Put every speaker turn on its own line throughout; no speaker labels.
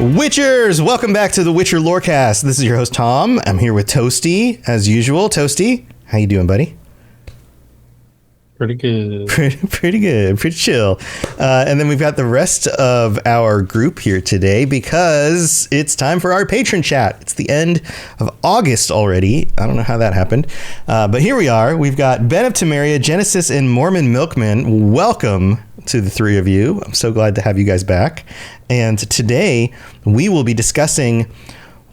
Witchers, welcome back to the Witcher Lorecast. This is your host Tom. I'm here with Toasty, as usual. Toasty, how you doing, buddy?
Pretty good.
Pretty good. Pretty chill. And then we've got the rest of our group here today because it's time for our patron chat. It's the end of August already. I don't know how that happened. But here we are. We've got Ben of Temeria, Genesis, and Mormon Milkman. Welcome to the three of you. I'm so glad to have you guys back. And today we will be discussing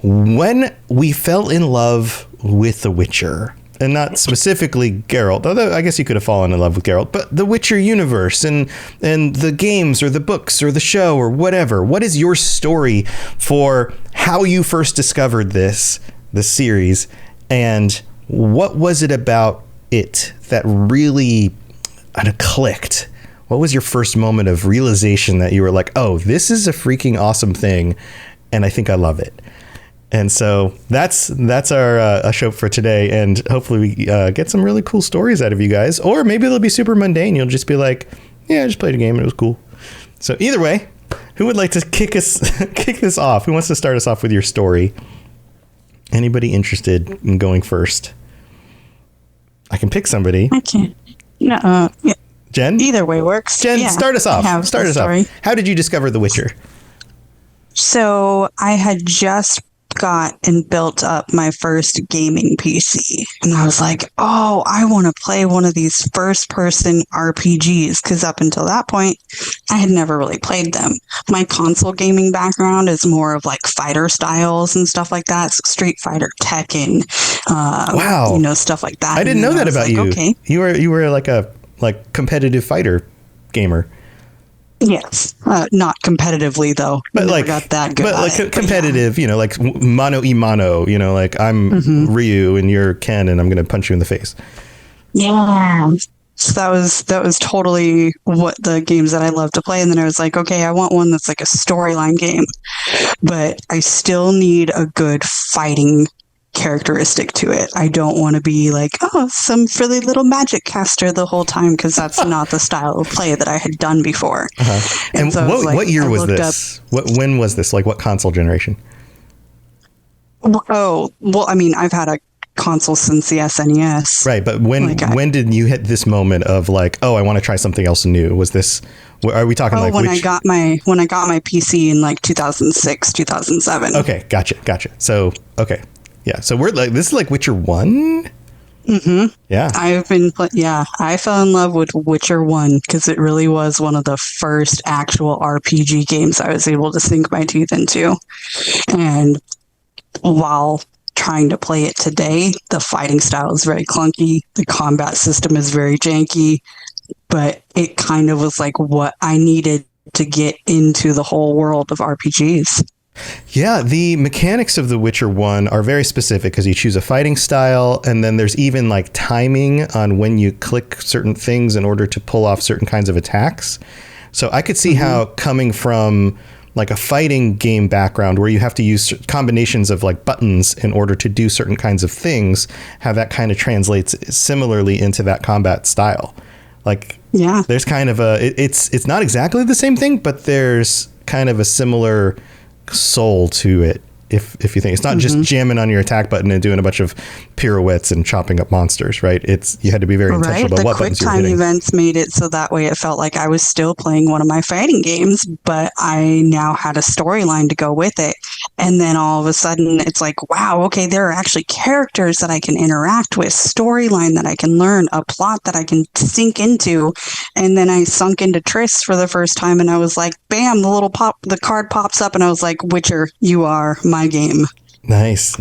when we fell in love with The Witcher. And not specifically Geralt, although I guess you could have fallen in love with Geralt, but the Witcher universe and the games or the books or the show or whatever. What is your story for how you first discovered this series, and what was it about it that really clicked? What was your first moment of realization that you were like, oh, this is a freaking awesome thing, and I think I love it? And so that's our show for today, and hopefully we get some really cool stories out of you guys, or maybe they'll be super mundane. You'll just be like, yeah, I just played a game and it was cool. So either way, who would like to kick this off? Who wants to start us off with your story? Anybody interested in going first? I can pick somebody.
I can't. No. Yeah.
Jen?
Either way works.
Jen,
yeah,
start us off. Start us off. How did you discover The Witcher?
So I had just got and built up my first gaming PC, and I was like, oh, I want to play one of these first person RPGs, because up until that point I had never really played them. My console gaming background is more of like fighter styles and stuff like that. So Street Fighter, Tekken,
wow,
stuff like that.
I didn't know that about you.
Okay.
You were like a competitive fighter gamer.
Yes, not competitively though.
But
never
like
got that good.
But like competitive,
yeah.
Like mano y mano. Like I'm Ryu and you're Ken, and I'm gonna punch you in the face.
Yeah. So that was totally what the games that I love to play. And then I was like, okay, I want one that's like a storyline game, but I still need a good fighting characteristic to it. I don't want to be like, oh, some frilly little magic caster the whole time, because that's not the style of play that I had done before.
Uh-huh. And so what year was this? When was this? Like what console generation?
Oh, well, I mean, I've had a console since the SNES.
Right, but when did you hit this moment of like, oh, I want to try something else new? Was this? Are we talking like
when I got my PC in like 2006, 2007?
Okay, gotcha. So okay. Yeah, so we're like, this is like Witcher 1?
Mm-hmm.
Yeah.
I fell in love with Witcher 1 because it really was one of the first actual RPG games I was able to sink my teeth into. And while trying to play it today, the fighting style is very clunky, the combat system is very janky, but it kind of was like what I needed to get into the whole world of RPGs.
Yeah, the mechanics of The Witcher 1 are very specific because you choose a fighting style, and then there's even like timing on when you click certain things in order to pull off certain kinds of attacks. So I could see how coming from like a fighting game background where you have to use combinations of like buttons in order to do certain kinds of things, how that kind of translates similarly into that combat style. Like, yeah, there's kind of it's not exactly the same thing, but there's kind of a similar soul to it, if you think it's not just jamming on your attack button and doing a bunch of pirouettes and chopping up monsters, right? You had to be very intentional about what buttons you're hitting.
The quick time events made it so that way it felt like I was still playing one of my fighting games, but I now had a storyline to go with it. And then all of a sudden it's like, wow, okay, there are actually characters that I can interact with, storyline that I can learn, a plot that I can sink into. And then I sunk into Triss for the first time, and I was like, bam, the card pops up, and I was like, Witcher, you are my game.
Nice.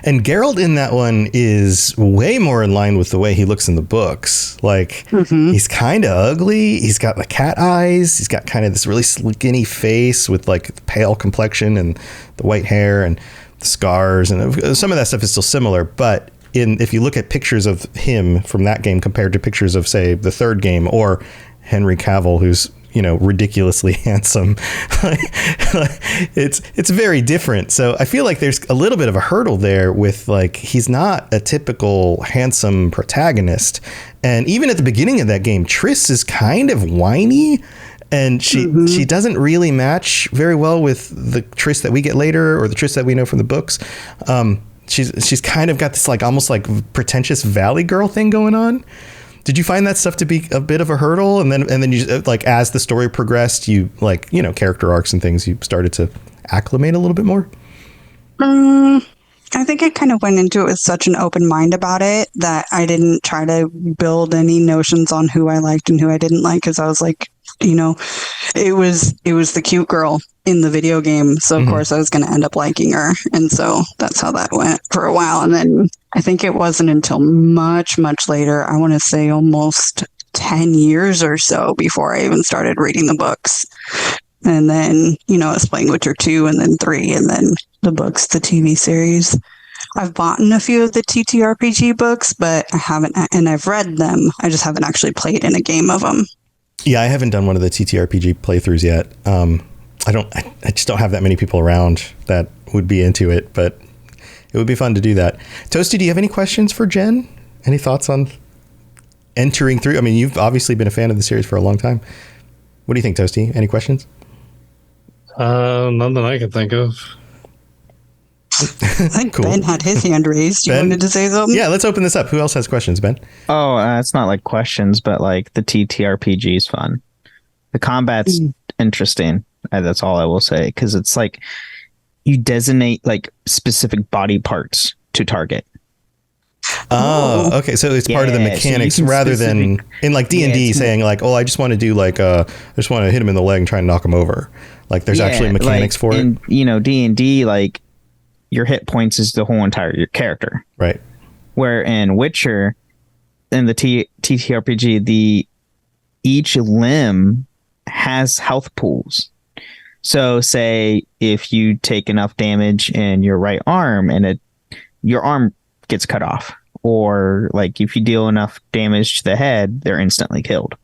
And Geralt in that one is way more in line with the way he looks in the books. Like, he's kind of ugly. He's got the cat eyes. He's got kind of this really skinny face with like pale complexion and the white hair and the scars. And some of that stuff is still similar. But if you look at pictures of him from that game compared to pictures of, say, the third game, or Henry Cavill, who's ridiculously handsome, it's very different. So I feel like there's a little bit of a hurdle there with like, he's not a typical handsome protagonist. And even at the beginning of that game, Triss is kind of whiny and she doesn't really match very well with the Triss that we get later or the Triss that we know from the books. She's kind of got this like almost like pretentious Valley Girl thing going on. Did you find that stuff to be a bit of a hurdle? And then you like as the story progressed, you like, you know, character arcs and things, you started to acclimate a little bit more?
I think I kind of went into it with such an open mind about it that I didn't try to build any notions on who I liked and who I didn't like, because I was like, you know, it was the cute girl in the video game, so of course I was going to end up liking her, and so that's how that went for a while. And then I think it wasn't until much later, I want to say almost 10 years or so, before I even started reading the books. And then, you know, I was playing Witcher 2 and then 3 and then the books, the TV series. I've bought a few of the TTRPG books, but I haven't, and I've read them. I just haven't actually played in a game of them.
Yeah, I haven't done one of the TTRPG playthroughs yet. I just don't have that many people around that would be into it, but it would be fun to do that. Toasty, do you have any questions for Jen? Any thoughts on entering through? I mean, you've obviously been a fan of the series for a long time. What do you think, Toasty? Any questions?
None that I can think of.
I think
Cool.
Ben had his hand raised. You
Ben?
wanted to say something?
Yeah, let's open this up. Who else has questions, Ben?
Oh, it's not like questions, but like the TTRPG is fun. The combat's interesting. That's all I will say, because it's like you designate like specific body parts to target.
Oh, okay. So it's part of the
Yeah, so you
mechanics
can
rather than in like D&D
it's
saying like, oh, I just want to do like, I just want to hit him in the leg and try and knock him over. Like there's actually mechanics
like,
for it.
in, you know, D&D, like your hit points is the whole entire your character.
Right.
Where in Witcher, in the TTRPG, each limb has health pools. So say if you take enough damage in your right arm and your arm gets cut off, or like if you deal enough damage to the head, they're instantly killed.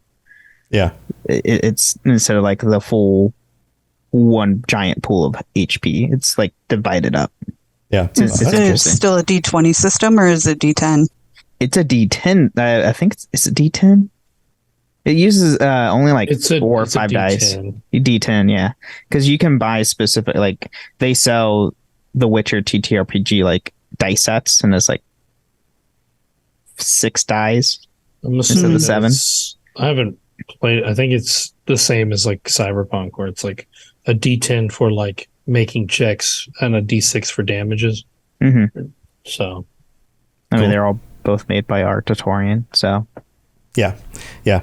Yeah.
It's instead of like the full one giant pool of HP, it's like divided up.
Yeah.
It's
Is it
interesting.
still a D20 system or is it D10?
It's a D10. I think it's a D10. It uses only like
It's a
4 or
it's a
5 dice.
D10.
D10, yeah, because you can buy specific, like they sell the Witcher TTRPG like dice sets, and it's like 6 dice.
I'm
Instead
assuming
of 7.
I haven't played. I think it's the same as like Cyberpunk, where it's like a D10 for like making checks and a D6 for damages.
Mm-hmm.
So
I mean,
Cool.
they're all both made by Artatorian, so
Yeah. Yeah.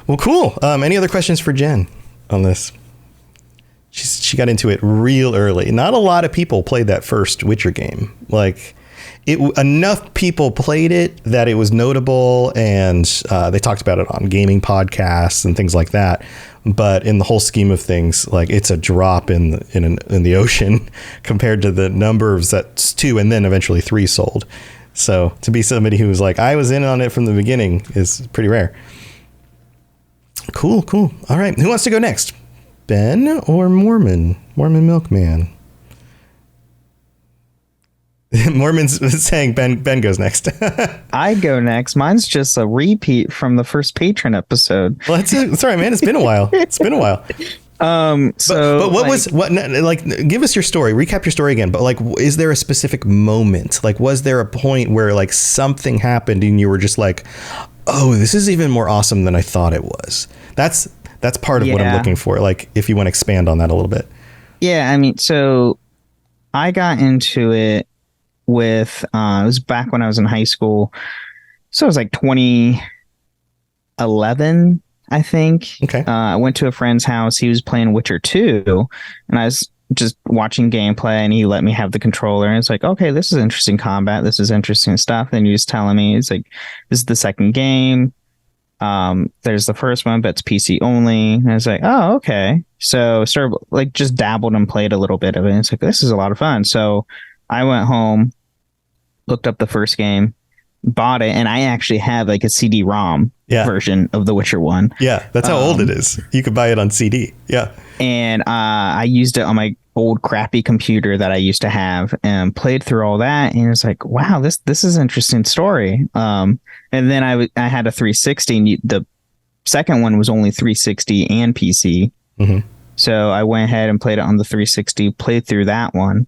Well, cool. Any other questions for Jen on this? She got into it real early. Not a lot of people played that first Witcher game. Like enough people played it that it was notable, and they talked about it on gaming podcasts and things like that. But in the whole scheme of things, like it's a drop in the ocean compared to the numbers that 2 and then eventually 3 sold. So to be somebody who was like, I was in on it from the beginning is pretty rare. Cool. All right. Who wants to go next? Ben or Mormon? Mormon Milkman. Mormon's saying Ben goes next.
I go next. Mine's just a repeat from the first patron episode.
Well, sorry, man. It's been a while.
So
But
like,
like, give us your story. Recap your story again. But like, is there a specific moment? Like, was there a point where like something happened and you were just like, oh, this is even more awesome than I thought it was? That's part of what I'm
Yeah.
looking for. Like, if you want to expand on that a little bit.
Yeah, I mean, so I got into it with it was back when I was in high school. So it was like 2011, I think.
Okay.
I went to a friend's house. He was playing Witcher 2, and I was just watching gameplay, and he let me have the controller. And it's like, okay, this is interesting combat. This is interesting stuff. And he was telling me, it's like, this is the second game. There's the first one, but it's PC only. And I was like, oh, okay. So started like just dabbled and played a little bit of it. And it's like, this is a lot of fun. So I went home, looked up the first game, bought it, and I actually have like a CD-ROM
Yeah.
version of The Witcher 1.
Yeah, that's how old it is. You could buy it on CD. Yeah.
And I used it on my old crappy computer that I used to have and played through all that. And it's like, wow, this is an interesting story. And then I had a 360, and the second one was only 360 and PC.
Mhm.
So I went ahead and played it on the 360, played through that one.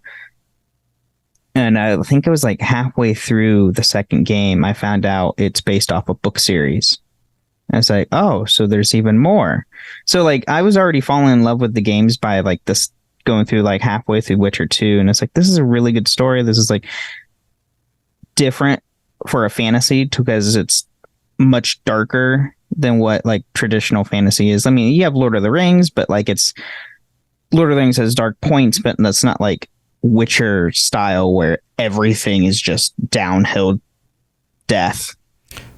And I think it was like halfway through the second game, I found out it's based off a book series. I was like, oh, so there's even more. So like I was already falling in love with the games by like this going through like halfway through Witcher 2. And it's like, this is a really good story. This is like different for a fantasy because it's much darker than what like traditional fantasy is. I mean, you have Lord of the Rings, but like it's Lord of the Rings has dark points, but that's not like Witcher style where everything is just downhill death.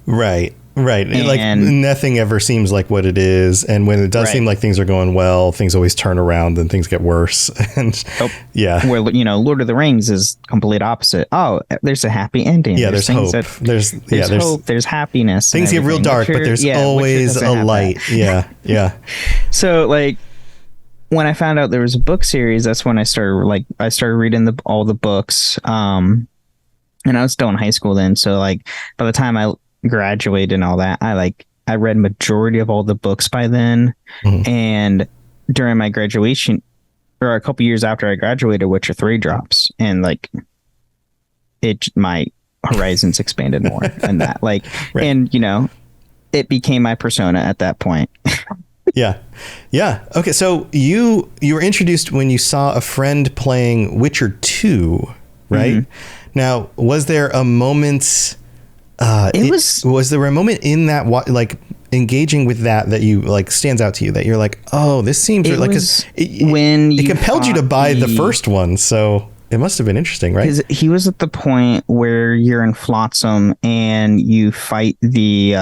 Right. Like
And-
nothing ever seems like what it is, and when it does
Right.
seem like things are going well, things always turn around and things get worse. And
Oh.
yeah,
Where, you know, Lord of the Rings is complete opposite. Oh, there's a happy ending.
yeah, there's hope.
things
There's
there's hope. There's happiness. and
things get real
everything.
dark, but
Witcher-
there's
yeah, Witcher
always
doesn't
a
have
light.
that.
Yeah.
So like when I found out there was a book series, that's when I started reading all the books. And I was still in high school then, so like by the time I graduated and all that, I read majority of all the books by then.
Mhm.
And during my graduation, or a couple years after I graduated, Witcher 3 drops, and like my horizons expanded more than that. Like,
Right.
and you know, it became my persona at that point.
Yeah. Okay. So you were introduced when you saw a friend playing Witcher 2, right?
Mm-hmm.
Now, was there a moment? Was there a moment in that like engaging with that you like stands out to you that you're like, oh, this seems
It
like
was
it,
when
it
you
compelled you to
fought
buy the first one, so it must have been interesting, right?
Because he was at the point where you're in Flotsam and you fight the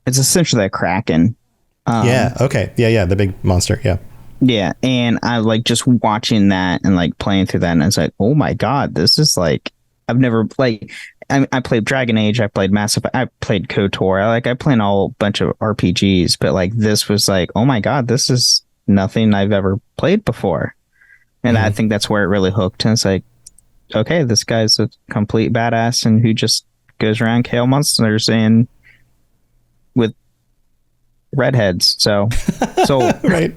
it's essentially a Kraken.
Yeah. Okay. Yeah. The big monster. Yeah.
Yeah, and I like just watching that and like playing through that, and I was like, oh my god, this is like I've never like. I played Dragon Age, I played Mass Effect, I played KOTOR, I played a whole bunch of RPGs, but like this was like, oh my god, this is nothing I've ever played before, and I think that's where it really hooked. And it's like, okay, this guy's a complete badass and who just goes around kill monsters and with redheads. So
Right.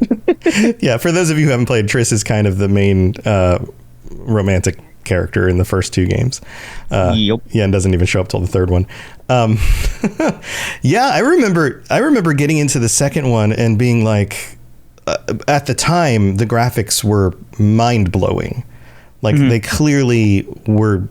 Yeah. For those of you who haven't played, Triss is kind of the main romantic character in the first two games.
Yep.
Yeah, and doesn't even show up till the third one. Yeah, I remember getting into the second one and being like, at the time, the graphics were mind blowing. Like they clearly were,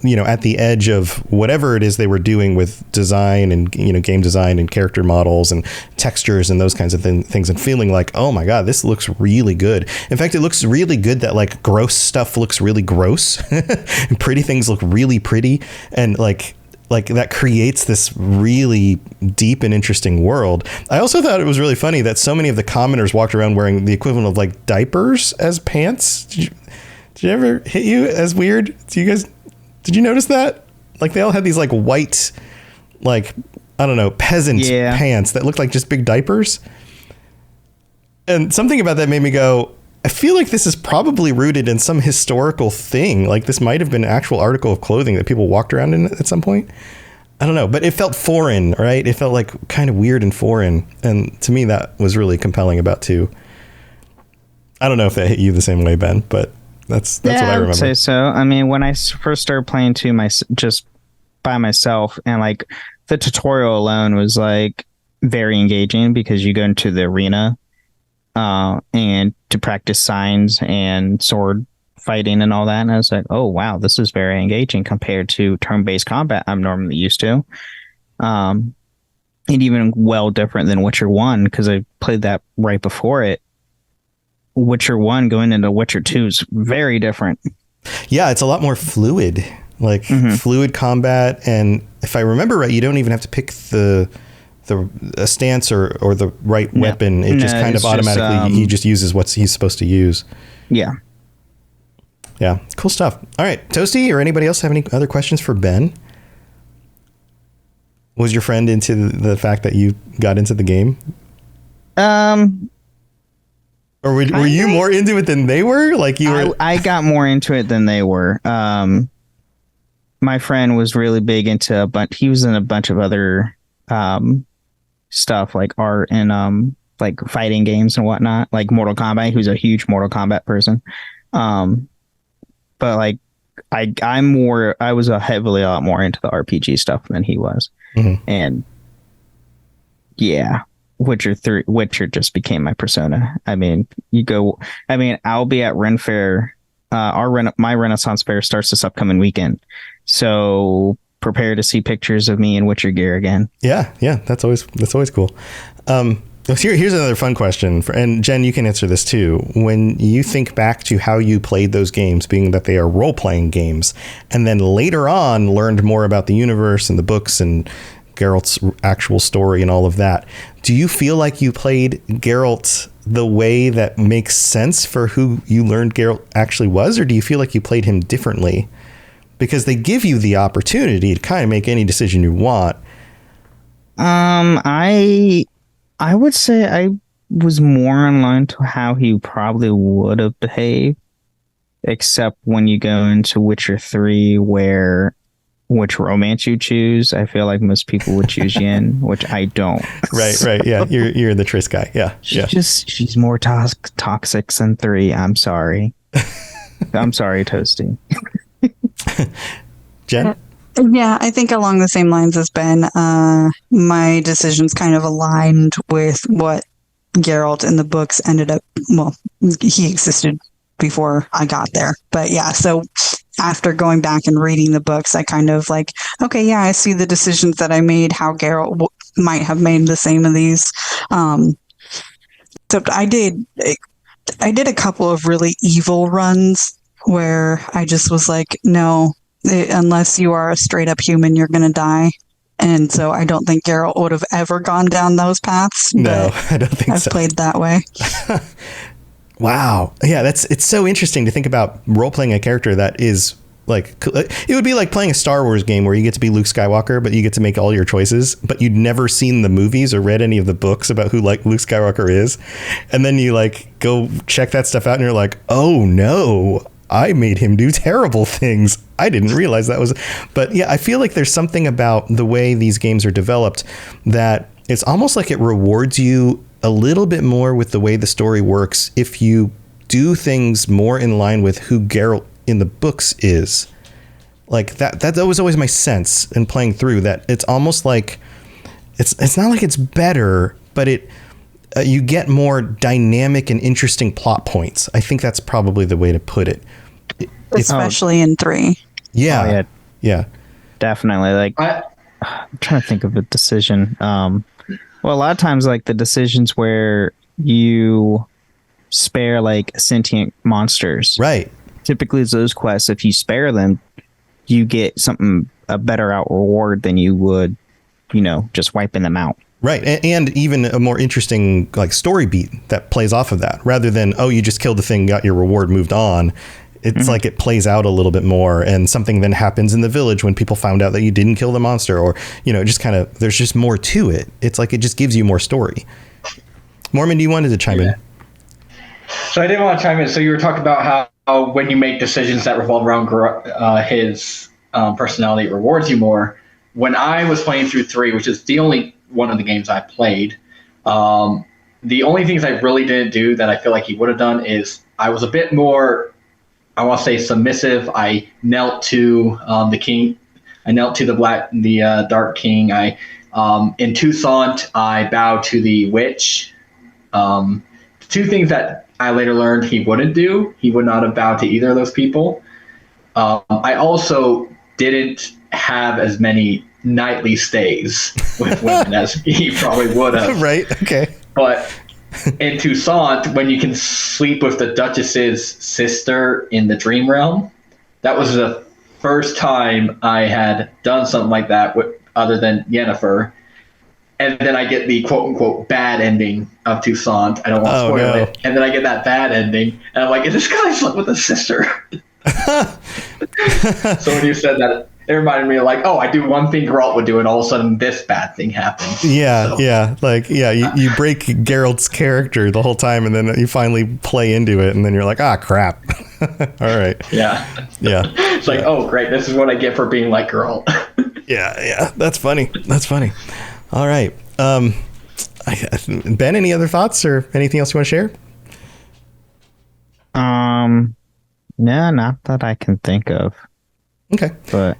you know, at the edge of whatever it is they were doing with design and, you know, game design and character models and textures and those kinds of things, and feeling like, oh my God, this looks really good. In fact, it looks really good that like gross stuff looks really gross and pretty things look really pretty. And like that creates this really deep and interesting world. I also thought it was really funny that so many of the commoners walked around wearing the equivalent of like diapers as pants. Did it ever hit you as weird? Did you notice that? Like they all had these like white, like, I don't know, peasant pants that looked like just big diapers. And something about that made me go, I feel like this is probably rooted in some historical thing. Like this might have been an actual article of clothing that people walked around in at some point. I don't know, but it felt foreign, right? It felt like kind of weird and foreign. And to me, that was really compelling about 2. I don't know if that hit you the same way, Ben, but that's what I remember.
I would say so. I mean, when I first started playing 2 just by myself, and like the tutorial alone was like very engaging because you go into the arena and to practice signs and sword fighting and all that. And I was like, oh wow, this is very engaging compared to turn-based combat I'm normally used to. And even well different than Witcher 1 because I played that right before it. Witcher 1 going into Witcher 2 is very different.
Yeah, it's a lot more fluid, like fluid combat. And if I remember right, you don't even have to pick a stance or the right weapon. It just kind of automatically, he just uses what he's supposed to use.
Yeah.
Yeah, cool stuff. All right, Toasty or anybody else have any other questions for Ben? Was your friend into the fact that you got into the game? Or were you more into it than they were? Like you were.
I got more into it than they were. My friend was really big into he was in a bunch of other stuff like art and like fighting games and whatnot, like Mortal Kombat, who's a huge Mortal Kombat person. But like I was heavily a lot more into the RPG stuff than he was. And yeah, Witcher just became my persona. I mean, I'll be at Ren Fair. My Renaissance Fair starts this upcoming weekend, so prepare to see pictures of me in Witcher gear again.
Yeah, that's always cool. Here's another fun question, and Jen, you can answer this too. When you think back to how you played those games, being that they are role-playing games, and then later on learned more about the universe and the books and Geralt's actual story and all of that, do you feel like you played Geralt the way that makes sense for who you learned Geralt actually was, or do you feel like you played him differently? Because they give you the opportunity to kind of make any decision you want.
I would say I was more in line to how he probably would have behaved, except when you go into Witcher 3, which romance you choose. I feel like most people would choose Yen, which I don't.
Right. Yeah, you're the Triss guy. Yeah.
She's more toxic than 3. I'm sorry. I'm sorry, Toasty.
Jen?
Yeah, I think along the same lines as Ben, my decisions kind of aligned with what Geralt in the books ended up. Well, he existed before I got there. But yeah, so after going back and reading the books, I kind of like, okay, yeah, I see the decisions that I made, how Geralt might have made the same of these. Except I did a couple of really evil runs where I just was like, no, unless you are a straight up human, you're going to die. And so I don't think Geralt would have ever gone down those paths.
No, I don't think
I've played that way.
Wow. Yeah, it's so interesting to think about role-playing a character that is like, it would be like playing a Star Wars game where you get to be Luke Skywalker, but you get to make all your choices, but you'd never seen the movies or read any of the books about who like Luke Skywalker is. And then you like go check that stuff out and you're like, oh no, I made him do terrible things. I didn't realize that was, but yeah, I feel like there's something about the way these games are developed that it's almost like it rewards you a little bit more with the way the story works if you do things more in line with who Geralt in the books is. Like that was always my sense in playing through that. It's almost like it's not like it's better, but you get more dynamic and interesting plot points. I think that's probably the way to put it.
Especially in 3.
Yeah.
Oh,
yeah.
Definitely. Like, I'm trying to think of a decision. Well, a lot of times, like the decisions where you spare like sentient monsters.
Right.
Typically, it's those quests. If you spare them, you get a better out reward than you would, just wiping them out.
Right. And even a more interesting like story beat that plays off of that rather than, oh, you just killed the thing, got your reward, moved on. It's like it plays out a little bit more, and something then happens in the village when people found out that you didn't kill the monster, or, just kind of, there's just more to it. It's like it just gives you more story. Mormon, you wanted to chime in.
So I did want to chime in. So you were talking about how when you make decisions that revolve around his personality, it rewards you more. When I was playing through 3, which is the only one of the games I played, the only things I really didn't do that I feel like he would have done is I was a bit more, I want to say, submissive. I knelt to the king. I knelt to the Dark King. In Toussaint, I bowed to the witch. 2 things that I later learned he wouldn't do. He would not have bowed to either of those people. I also didn't have as many nightly stays with women as he probably would have.
Right. Okay.
But in Toussaint, when you can sleep with the Duchess's sister in the dream realm, that was the first time I had done something like that other than Yennefer. And then I get the quote-unquote bad ending of Toussaint. I don't want to spoil it. And then I get that bad ending. And I'm like, is this guy slept with his sister? So when you said that, it reminded me of like, oh, I do one thing Geralt would do, and all of a sudden this bad thing happens.
Yeah, so. Yeah. Like, yeah, you break Geralt's character the whole time, and then you finally play into it, and then you're like, ah, crap. All right.
Yeah.
Yeah.
It's like, oh, great. This is what I get for being like Geralt.
Yeah. That's funny. All right. Ben, any other thoughts or anything else you want to share?
No, not that I can think of.
Okay.
But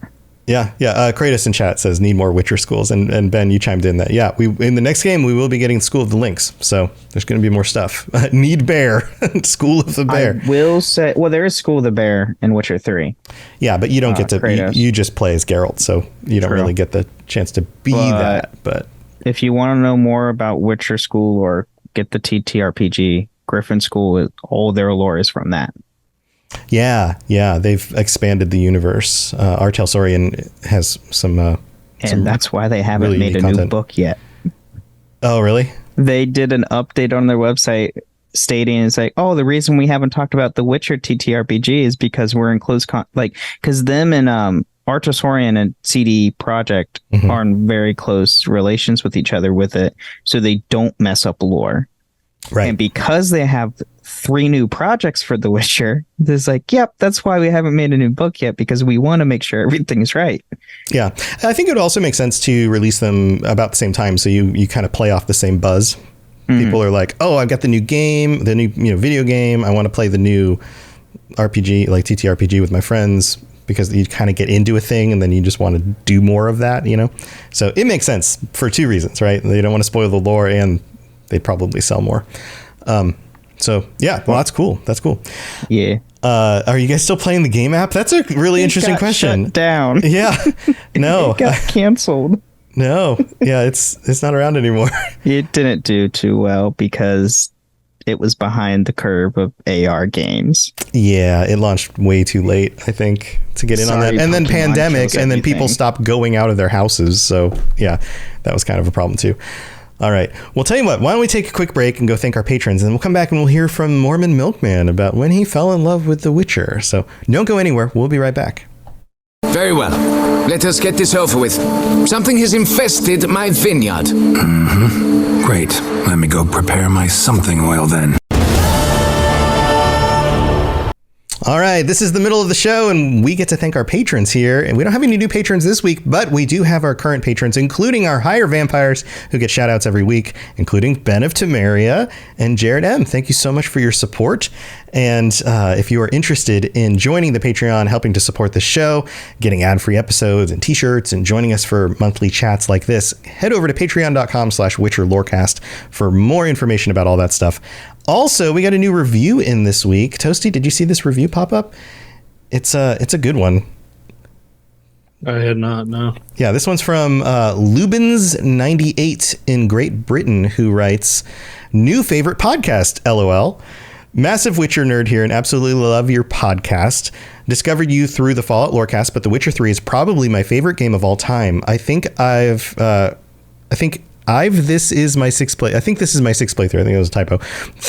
Yeah. Kratos in chat says need more Witcher schools, and Ben, you chimed in that. Yeah, we in the next game we will be getting School of the Lynx, so there's going to be more stuff. Need Bear, School of the Bear.
I will say, well, there is School of the Bear in Witcher 3.
Yeah, but you don't get to.
Kratos.
You just play as Geralt, so you don't
True.
really get the chance to be that. But
if you want to know more about Witcher School or get the TTRPG, Griffin School, all their lore is from that.
yeah, they've expanded the universe. Artel Sorian has some.
And that's why they haven't
really
made a
unique
new
content.
book yet.
Oh, really?
They did an update on their website stating it's like, oh, the reason we haven't talked about the Witcher TTRPG is because we're in close because them and Artosorian and CD Projekt are in very close relations with each other with it, so they don't mess up lore.
Right.
And because they have 3 new projects for The Witcher, it's like, yep, that's why we haven't made a new book yet, because we want to make sure everything's right.
Yeah, I think it would also make sense to release them about the same time, so you kind of play off the same buzz. People are like, oh, I've got the new game, the new video game. I want to play the new RPG, like TTRPG, with my friends, because you kind of get into a thing and then you just want to do more of that, So it makes sense for 2 reasons, right? They don't want to spoil the lore, and they'd probably sell more. So yeah, well, that's cool.
Yeah.
Are you guys still playing the game app? That's a really interesting question.
Shut down.
Yeah. No.
It got canceled.
No. Yeah, it's not around anymore.
It didn't do too well because it was behind the curve of AR games.
Yeah, it launched way too late, I think, to get in on that. And then
Pokemon
pandemic,
kills
and then people
everything.
stopped going out of their houses. So yeah, that was kind of a problem too. All right. Well, tell you what, why don't we take a quick break and go thank our patrons, and we'll come back and we'll hear from Mormon Milkman about when he fell in love with The Witcher. So don't go anywhere. We'll be right back.
Very well. Let us get this over with. Something has infested my vineyard.
Great. Let me go prepare my something oil then.
All right, this is the middle of the show, and we get to thank our patrons here. And we don't have any new patrons this week, but we do have our current patrons, including our higher vampires, who get shout-outs every week, including Ben of Temeria and Jared M. Thank you so much for your support. And if you are interested in joining the Patreon, helping to support the show, getting ad-free episodes and t-shirts, and joining us for monthly chats like this, head over to patreon.com/WitcherLorecast for more information about all that stuff. Also, we got a new review in this week. Toasty, did you see this review pop up? It's a good one.
I had not, no.
Yeah, this one's from Lubins98 in Great Britain, who writes, "New favorite podcast, LOL. Massive Witcher nerd here and absolutely love your podcast. Discovered you through the Fallout Lorecast, but The Witcher 3 is probably my favorite game of all time. I think this is my sixth playthrough. I think it was a typo.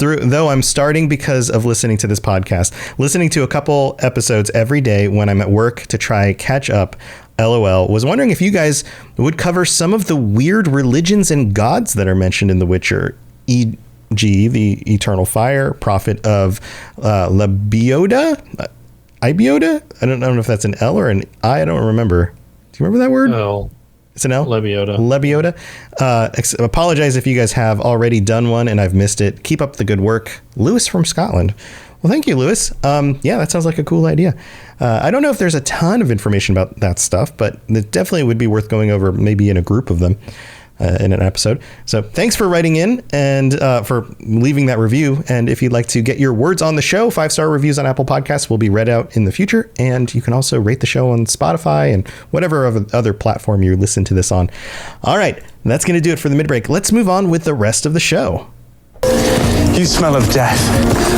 Though I'm starting because of listening to this podcast. Listening to a couple episodes every day when I'm at work to try catch up. LOL. Was wondering if you guys would cover some of the weird religions and gods that are mentioned in The Witcher. E.g., the Eternal Fire, Prophet of Lebioda? Ibiota? I don't know if that's an L or an I. I don't remember. Do you remember that word?
Oh,
It's an L?
Lebioda.
Lebioda. Apologize if you guys have already done one and I've missed it. Keep up the good work. Lewis from Scotland. Well, thank you, Lewis. Yeah, that sounds like a cool idea. I don't know if there's a ton of information about that stuff, but it definitely would be worth going over maybe in a group of them in an episode. So thanks for writing in and for leaving that review. And if you'd like to get your words on the show, 5-star reviews on Apple Podcasts will be read out in the future. And you can also rate the show on Spotify and whatever other platform you listen to this on. All right, that's going to do it for the mid-break. Let's move on with the rest of the show.
You smell of death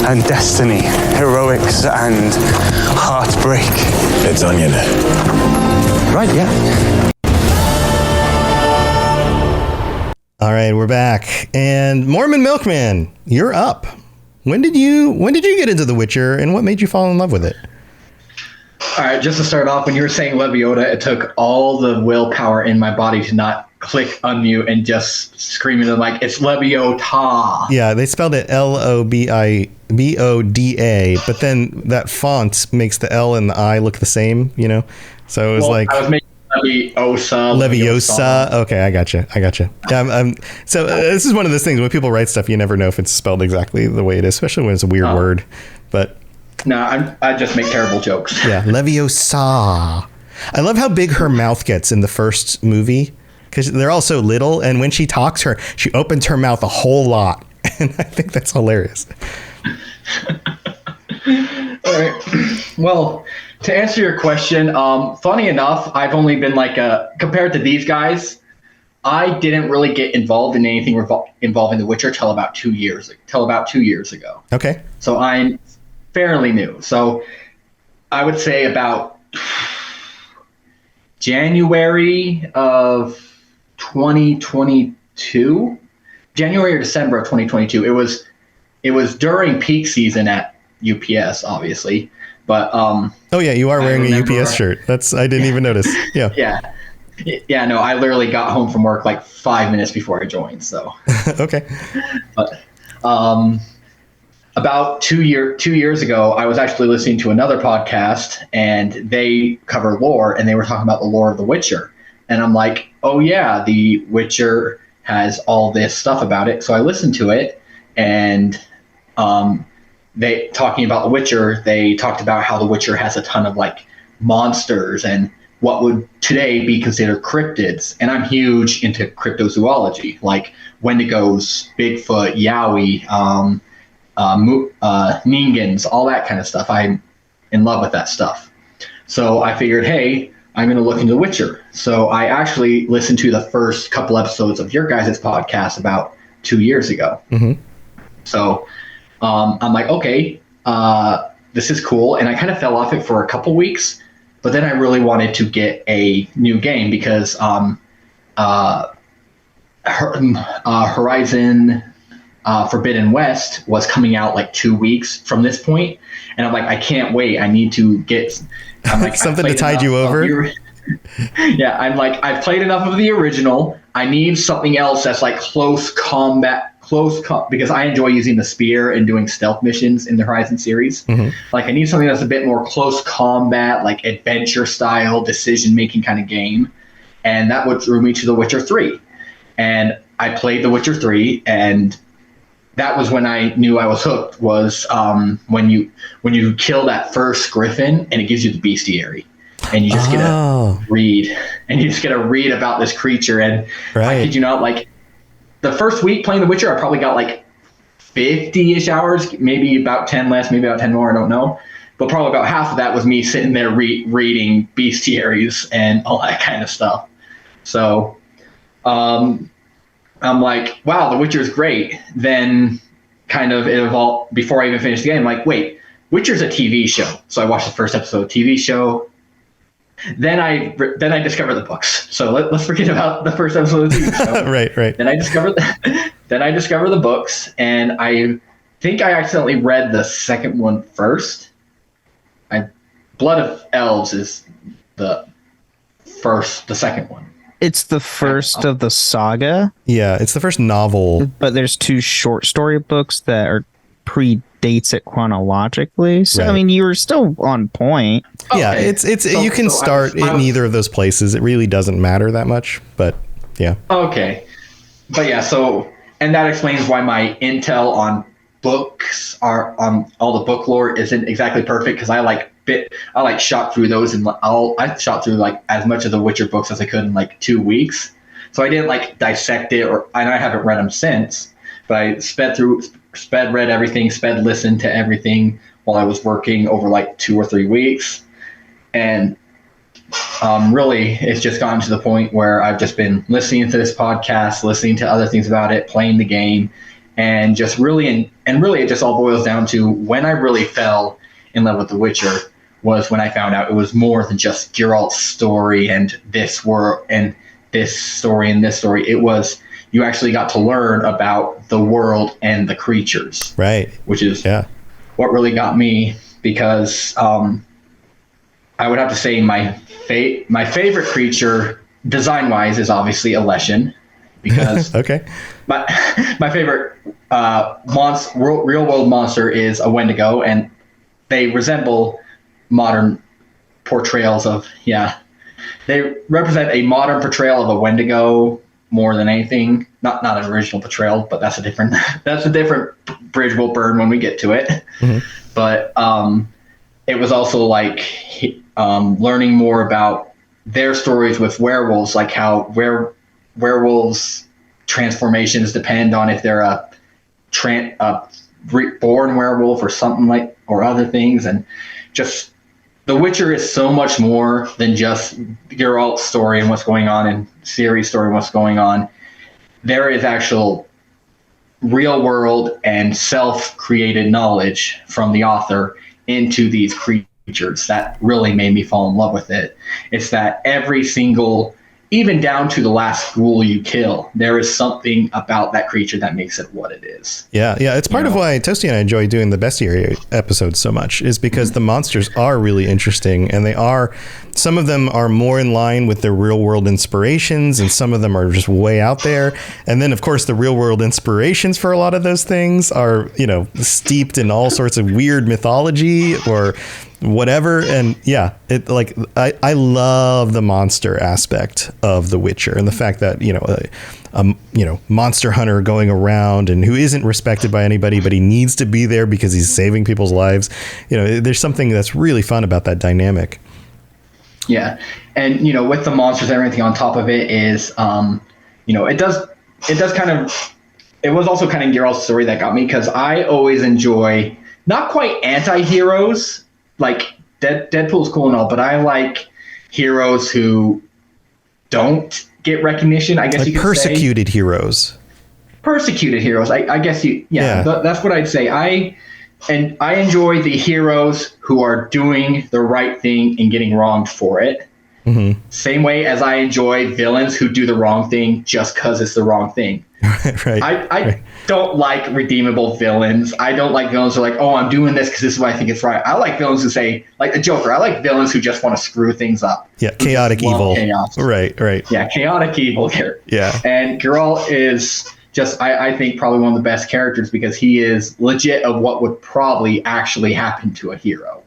and destiny, heroics and heartbreak.
It's onion.
Right, yeah.
All right, we're back. And Mormon Milkman, you're up. When did you get into The Witcher, and what made you fall in love with it?
All right, just to start off, when you were saying Lebioda, it took all the willpower in my body to not click unmute and just scream it like, it's Lebiota.
Yeah, they spelled it Lobiboda, but then that font makes the L and the I look the same, So it was
Well,
like...
I was making
Leviosa. Okay, I gotcha. Yeah, so this is one of those things when people write stuff, you never know if it's spelled exactly the way it is, especially when it's a weird word. But
no, I just make terrible jokes.
Yeah, Leviosa. I love how big her mouth gets in the first movie because they're all so little, and when she talks, she opens her mouth a whole lot, and I think that's hilarious.
All right. Well, to answer your question, funny enough, I've only been compared to these guys, I didn't really get involved in anything involving The Witcher till about 2 years ago.
Okay.
So I'm fairly new. So I would say about January of 2022, January or December of 2022. It was during peak season at UPS, obviously, but oh
yeah, you are wearing a UPS shirt. I didn't even notice. Yeah.
Yeah. No, I literally got home from work like 5 minutes before I joined. So
okay.
But about 2 years ago, I was actually listening to another podcast, and they cover lore, and they were talking about the lore of The Witcher, and I'm like, oh yeah, The Witcher has all this stuff about it. So I listened to it, and they talking about The Witcher, they talked about how The Witcher has a ton of like monsters and what would today be considered cryptids. And I'm huge into cryptozoology, like Wendigos, Bigfoot, Yowie, Ningans, all that kind of stuff. I'm in love with that stuff. So I figured, hey, I'm going to look into The Witcher. So I actually listened to the first couple episodes of your guys' podcast about 2 years ago.
Mm-hmm.
So I'm like, okay, this is cool. And I kind of fell off it for a couple weeks, but then I really wanted to get a new game because Horizon Forbidden West was coming out like 2 weeks from this point. And I'm like, I can't wait. I need to get
something to tide you over.
Yeah, I'm like, I've played enough of the original. I need something else that's like close combat, because I enjoy using the spear and doing stealth missions in the Horizon series.
Mm-hmm.
Like, I need something that's a bit more close combat, like adventure style, decision making kind of game. And that what drew me to The Witcher 3. And I played The Witcher 3, and that was when I knew I was hooked. Was when you kill that first griffin, and it gives you the bestiary. And you just get to read, about this creature. And I kid you not, like the first week playing The Witcher, I probably got like 50-ish hours, maybe about 10 less, maybe about 10 more, I don't know. But probably about half of that was me sitting there reading bestiaries and all that kind of stuff. So I'm like, wow, The Witcher is great. Then kind of it evolved before I even finished the game. I'm like, wait, Witcher's a TV show. So I watched the first episode of TV show. Then I discovered the books. So let's forget about the first episode of the TV show.
Right.
Then I discovered the books, and I think I accidentally read the second one first. Blood of Elves is the second one.
It's the first of the saga.
Yeah, it's the first novel.
But there's 2 short story books that are predates it chronologically. So I mean, you were still on point.
Yeah, it's you can start in either of those places. It really doesn't matter that much, but yeah.
Okay. But yeah, so and that explains why my intel on books are on all the book lore isn't exactly perfect, because I shot through those, and I shot through like as much of the Witcher books as I could in like 2 weeks. So I didn't like dissect it, and I haven't read them since. But I sped read everything, listened to everything while I was working over like 2 or 3 weeks, and really it's just gotten to the point where I've just been listening to this podcast, listening to other things about it, playing the game, and just really it just all boils down to when I really fell in love with The Witcher was when I found out it was more than just Geralt's story and this world and this story and this story. It was, you actually got to learn about the world and the creatures.
Right.
Which is what really got me, because I would have to say my favorite creature design-wise is obviously a Leshen, because
okay.
My favorite real-world monster is a Wendigo, and they resemble modern portrayals of they represent a modern portrayal of a Wendigo more than anything. Not an original portrayal, but that's a different bridge we'll burn when we get to it. Mm-hmm. But it was also like learning more about their stories with werewolves, like how werewolves transformations depend on if they're a reborn werewolf or something like, or other things. And just The Witcher is so much more than just Geralt's story and what's going on, and Ciri's story and what's going on. There is actual real world and self-created knowledge from the author into these creatures that really made me fall in love with it. It's that every single, even down to the last ghoul you kill, there is something about that creature that makes it what it is.
Yeah. It's part of why Toasty and I enjoy doing the bestiary episodes so much, is because the monsters are really interesting, and some of them are more in line with their real world inspirations, and some of them are just way out there. And then, of course, the real world inspirations for a lot of those things are, steeped in all sorts of weird mythology or whatever. And I love the monster aspect of The Witcher, and the fact that monster hunter going around and who isn't respected by anybody, but he needs to be there because he's saving people's lives. There's something that's really fun about that dynamic.
Yeah, and with the monsters and everything on top of it is, it was also kind of Geralt's story that got me, because I always enjoy not quite anti-heroes. Like Deadpool's cool and all, but I like heroes who don't get recognition, I guess, like you could
persecuted heroes.
Persecuted heroes. I guess that's what I'd say. I enjoy the heroes who are doing the right thing and getting wronged for it. Mm-hmm. Same way as I enjoy villains who do the wrong thing just because it's the wrong thing.
Right.
I don't like redeemable villains. I don't like villains who are like, oh, I'm doing this because this is what I think it's right. I like villains who say, like the Joker, I like villains who just want to screw things up.
Yeah, chaotic evil.
Chaos.
Right.
Yeah, chaotic evil here.
Yeah.
And Geralt is just, I think, probably one of the best characters, because he is legit of what would probably actually happen to a hero.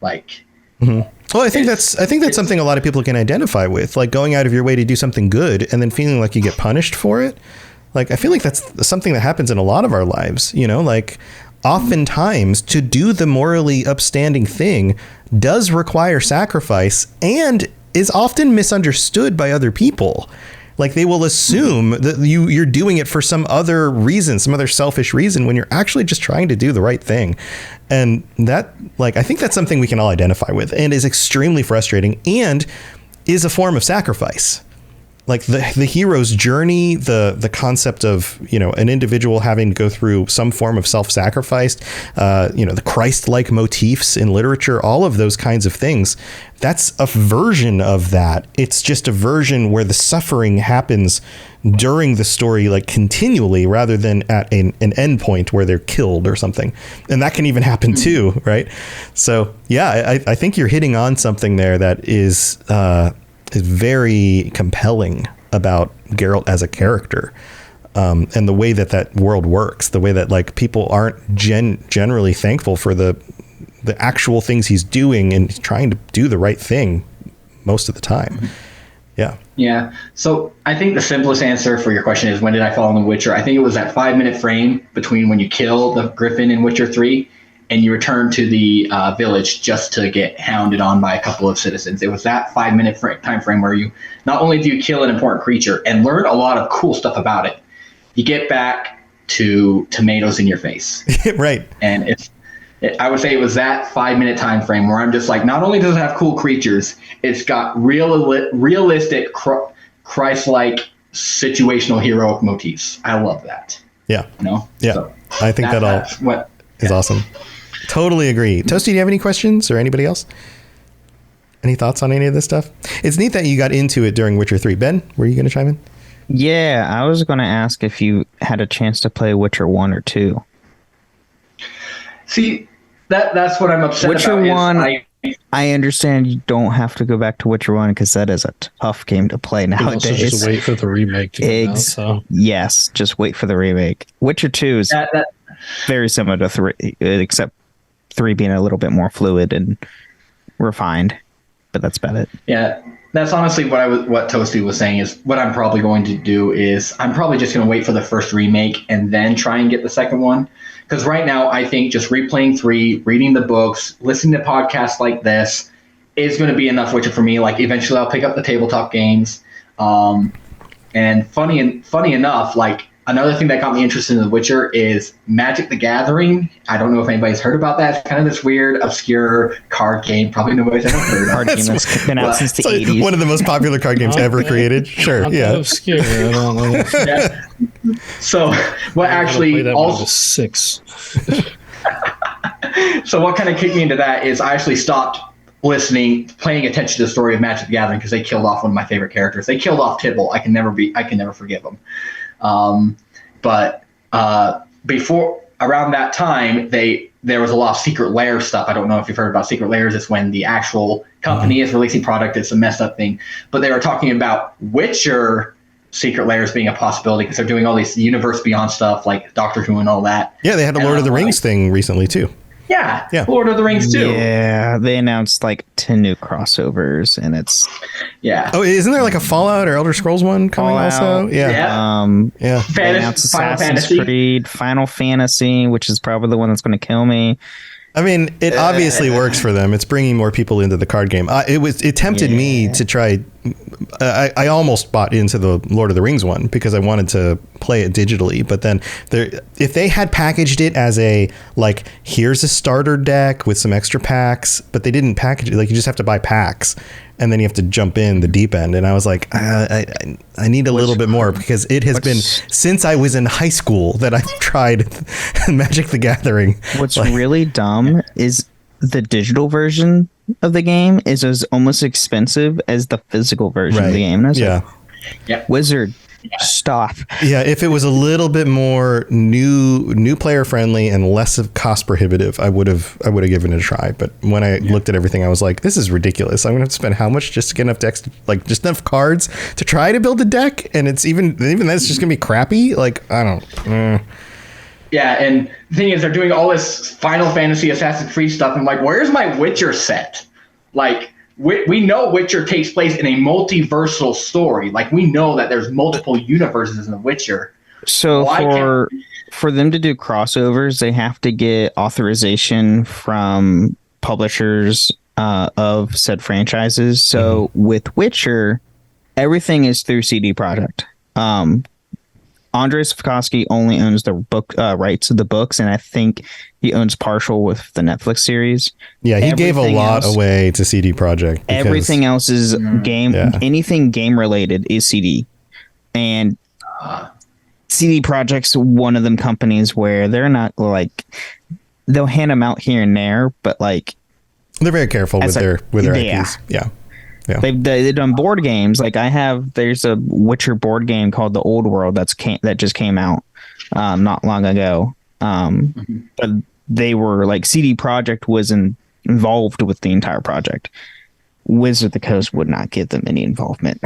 Like...
Mm-hmm. Well, I think that's something a lot of people can identify with, like going out of your way to do something good and then feeling like you get punished for it. Like, I feel like that's something that happens in a lot of our lives, like oftentimes to do the morally upstanding thing does require sacrifice and is often misunderstood by other people. Like, they will assume that you're doing it for some other reason, some other selfish reason, when you're actually just trying to do the right thing. And that, I think that's something we can all identify with, and is extremely frustrating, and is a form of sacrifice. Like the hero's journey, the concept of, an individual having to go through some form of self-sacrifice, the Christ-like motifs in literature, all of those kinds of things. That's a version of that. It's just a version where the suffering happens during the story, like continually, rather than at an end point where they're killed or something. And that can even happen too, right? So yeah, I think you're hitting on something there that is very compelling about Geralt as a character, and the way that world works, the way that people aren't generally thankful for the actual things he's doing and trying to do the right thing most of the time. Yeah.
So I think the simplest answer for your question is, when did I fall in The Witcher? I think it was that 5-minute frame between when you kill the Griffin in Witcher 3 and you return to the village just to get hounded on by a couple of citizens. It was that 5-minute time frame where you not only do you kill an important creature and learn a lot of cool stuff about it, you get back to tomatoes in your face.
Right.
And I would say it was that 5-minute time frame where I'm just like, not only does it have cool creatures, it's got realistic, Christ-like situational heroic motifs. I love that.
Yeah.
Yeah. So
I think that all is awesome. Totally agree. Toasty, do you have any questions, or anybody else? Any thoughts on any of this stuff? It's neat that you got into it during Witcher 3. Ben, were you going to chime in?
Yeah, I was going to ask if you had a chance to play Witcher 1 or 2.
See, that's what I'm upset
Witcher
about.
Witcher 1, I understand you don't have to go back to Witcher 1 because that is a tough game to play nowadays.
Also just wait for the remake to come out. So.
Yes, just wait for the remake. Witcher 2 is very similar to 3, except 3 being a little bit more fluid and refined, but that's about it.
Yeah, That's honestly what Toasty was saying is what I'm probably going to do is I'm probably just going to wait for the first remake and then try and get the second one. Because right now, I think just replaying 3, reading the books, listening to podcasts like this is going to be enough Witcher for me. Like eventually I'll pick up the tabletop games. And funny enough, like another thing that got me interested in The Witcher is Magic the Gathering. I don't know if anybody's heard about that. It's kind of this weird, obscure card game. Probably nobody's ever heard of.
Card game that's been out since the
It's like
80s.
one of the most popular card games ever created. Sure,
Not that
yeah.
obscure. I don't know.
Yeah. So what
I
actually
played that when I
also
was 6.
so what kind of kicked me into that is I actually stopped paying attention to the story of Magic the Gathering because they killed off one of my favorite characters. They killed off Tibble. I can never forgive them. But before around that time, there was a lot of Secret Lair stuff. I don't know if you've heard about Secret Lairs. It's when the actual company is releasing product. It's a messed up thing. But they were talking about Witcher Secret Lairs being a possibility because they're doing all these Universe Beyond stuff like Doctor Who and all that.
Yeah, they had a
And
Lord of the
I'm
Rings thing recently too.
Yeah,
Yeah.
Lord of the Rings too.
Yeah, they announced like 10 new crossovers, and it's
Yeah.
Oh, isn't there like a Fallout or Elder Scrolls one coming
Fallout.
also? Yeah.
Yeah.
Yeah.
they announced
Final
Assassin's
Fantasy.
Creed, Final Fantasy, which is probably the one that's going to kill me.
I mean, it obviously works for them. It's bringing more people into the card game. It tempted me to try. I almost bought into the Lord of the Rings one because I wanted to play it digitally. But then if they had packaged it as a like, here's a starter deck with some extra packs, but they didn't package it like you just have to buy packs and then you have to jump in the deep end. And I was like, I need a little bit more because it has been since I was in high school that I've tried Magic the Gathering.
What's really dumb is the digital version of the game is as almost expensive as the physical version of the game. And I was like, Wizard, stop.
Yeah, if it was a little bit more new player friendly and less of cost prohibitive, I would have given it a try. But when I looked at everything, I was like, this is ridiculous. I'm gonna have to spend how much just to get enough decks, just enough cards to try to build a deck, and it's even that's just gonna be crappy. Like I don't.
Yeah, and the thing is, they're doing all this Final Fantasy, Assassin's Creed stuff. I'm like, where's my Witcher set? Like, we know Witcher takes place in a multiversal story. Like, we know that there's multiple universes in The Witcher.
So for them to do crossovers, they have to get authorization from publishers of said franchises. So with Witcher, everything is through CD Projekt. Andrzej Sapkowski only owns the book rights to the books, and I think he owns partial with the Netflix series.
Yeah, he gave a lot away to CD Projekt.
Everything else is game. Anything game related is CD, and CD Projekt's one of them companies where they're not like they'll hand them out here and there, but like
they're very careful with their IPs. Yeah. Yeah.
They've done board games. Like there's a Witcher board game called The Old World that just came out not long ago. But they were like CD Projekt was involved with the entire project. Wizard of the Coast would not give them any involvement.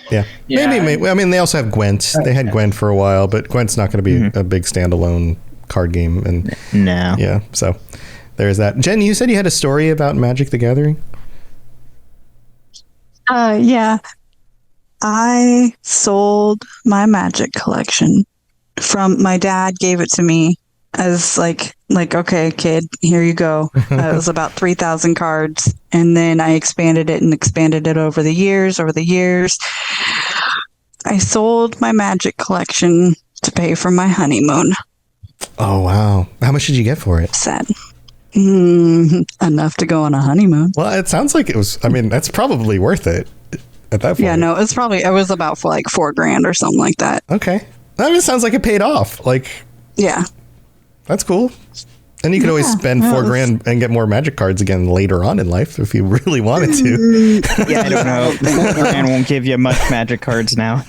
Yeah. Maybe. I mean, they also have Gwent. They had Gwent for a while, but Gwent's not going to be a big standalone card game. And
no.
Yeah. So there's that. Jen, you said you had a story about Magic the Gathering.
Yeah. I sold my Magic collection from my dad gave it to me as like, okay, kid, here you go. It was about 3,000 cards. And then I expanded it over the years. I sold my Magic collection to pay for my honeymoon.
Oh, wow. How much did you get for it?
Sad. Enough to go on a honeymoon.
Well, it sounds like it was. I mean, that's probably worth it at that point.
Yeah, no, it was about for like $4,000 or something like that.
Okay. That just sounds like it paid off. Like,
yeah,
that's cool. And you could always spend $4,000 and get more Magic cards again later on in life if you really wanted to.
Yeah, I don't know. $4,000 won't give you much Magic cards now.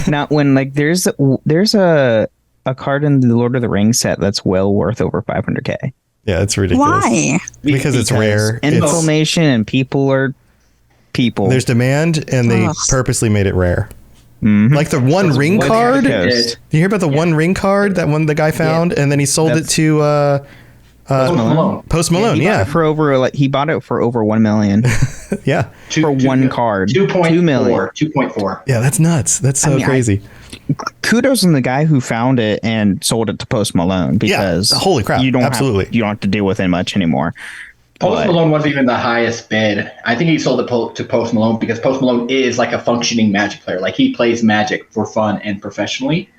Not when like there's a card in the Lord of the Rings set that's well worth over $500K.
Yeah, it's ridiculous.
Why?
Because it's rare.
Inflammation and people are people.
There's demand, and they purposely made it rare. Mm-hmm. Like the One Ring card. Did you hear about the One Ring card that the guy found, and then he sold it to
Post Malone.
Post Malone,
He bought it for over he bought it for over 1 million
yeah.
for one card.
2.4.
million.
2.4.
Yeah, that's nuts. That's so crazy.
Kudos on the guy who found it and sold it to Post Malone, because
holy crap,
you don't
absolutely.
you don't have to deal with it much anymore.
Post Malone wasn't even the highest bid. I think he sold it to Post Malone because Post Malone is like a functioning Magic player. Like, he plays Magic for fun and professionally.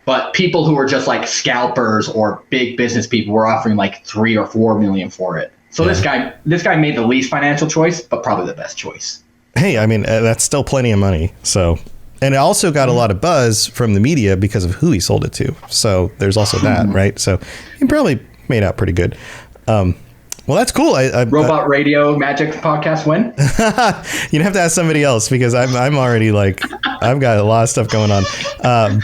But people who are just like scalpers or big business people were offering like 3 or 4 million for it. So this guy made the least financial choice, but probably the best choice.
Hey, I mean, that's still plenty of money. So, and it also got a lot of buzz from the media because of who he sold it to. So there's also that, right? So he probably made out pretty good. Well, that's cool.
Robot Radio Magic podcast when?
You'd have to ask somebody else, because I'm already like, I've got a lot of stuff going on.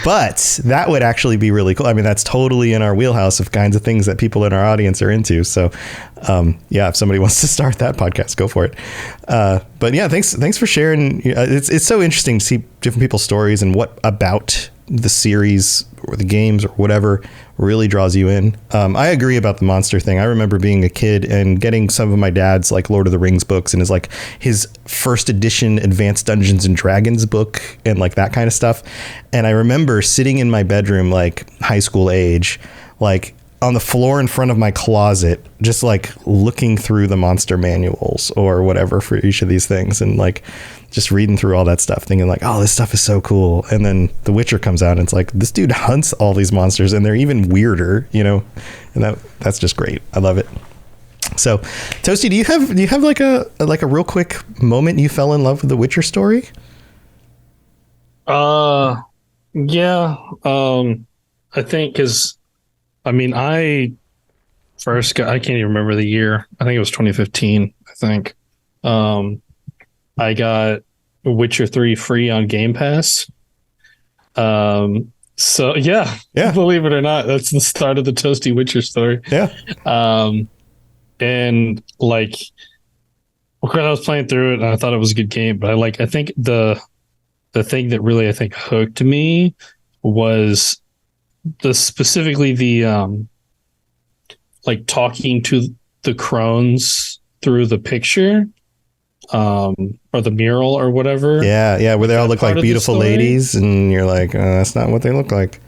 But that would actually be really cool. I mean, that's totally in our wheelhouse of kinds of things that people in our audience are into. So, yeah, if somebody wants to start that podcast, go for it. But yeah, thanks for sharing. It's so interesting to see different people's stories and what about the series or the games or whatever really draws you in. I agree about the monster thing. I remember being a kid and getting some of my dad's like Lord of the Rings books and his first edition Advanced Dungeons and Dragons book and like that kind of stuff. And I remember sitting in my bedroom, like high school age, like on the floor in front of my closet, just like looking through the monster manuals or whatever for each of these things, and like just reading through all that stuff, thinking like, oh, this stuff is so cool. And then The Witcher comes out and it's like, this dude hunts all these monsters and they're even weirder, you know, and that's just great. I love it. So Toasty, do you have like a real quick moment you fell in love with the Witcher story?
Yeah. I think I can't even remember the year. I think it was 2015. I think. I got Witcher 3 free on Game Pass. So yeah, believe it or not, that's the start of the Toasty Witcher story.
Yeah.
And like, when I was playing through it, I thought it was a good game, but I think the thing that really hooked me was specifically the like talking to the crones through the picture, or the mural or whatever.
Yeah, where they all look like beautiful ladies, and you're like, that's not what they look like.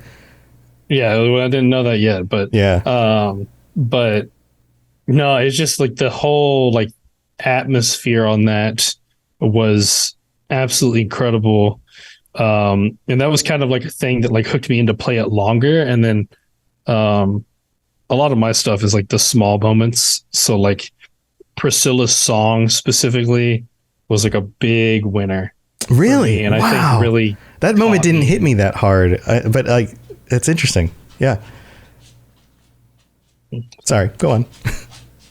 Yeah, I didn't know that yet, but
yeah.
But no, it's just like the whole like atmosphere on that was absolutely incredible. And that was kind of like a thing that like hooked me into play it longer. And then a lot of my stuff is like the small moments. So like Priscilla's song specifically was like a big winner.
Really?
And I think really
that moment didn't hit me that hard, but like, it's interesting. Yeah. Sorry, go on.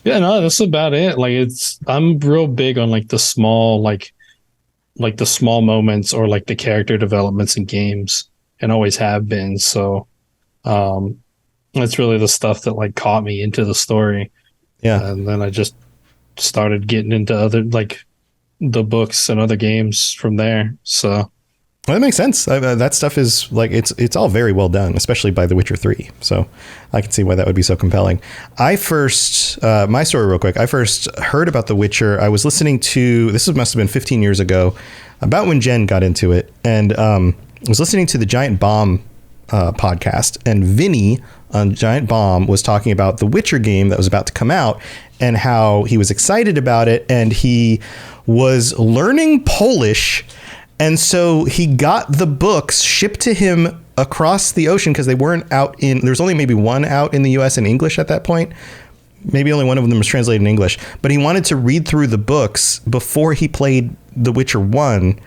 Yeah, no, that's about it. Like I'm real big on like the small, like the small moments or like the character developments in games, and always have been. So that's really the stuff that like caught me into the story.
Yeah.
And then I just started getting into other like the books and other games from there. So
well, that makes sense. That stuff is like, it's all very well done, especially by The Witcher 3. So I can see why that would be so compelling. I first, my story real quick. I first heard about The Witcher. I was listening to, must have been 15 years ago, about when Jen got into it. And I was listening to the Giant Bomb podcast, and Vinny on Giant Bomb was talking about the Witcher game that was about to come out and how he was excited about it. And he was learning Polish. And so he got the books shipped to him across the ocean, because they weren't out there's only maybe one out in the US in English at that point. Maybe only one of them was translated in English, but he wanted to read through the books before he played The Witcher 1.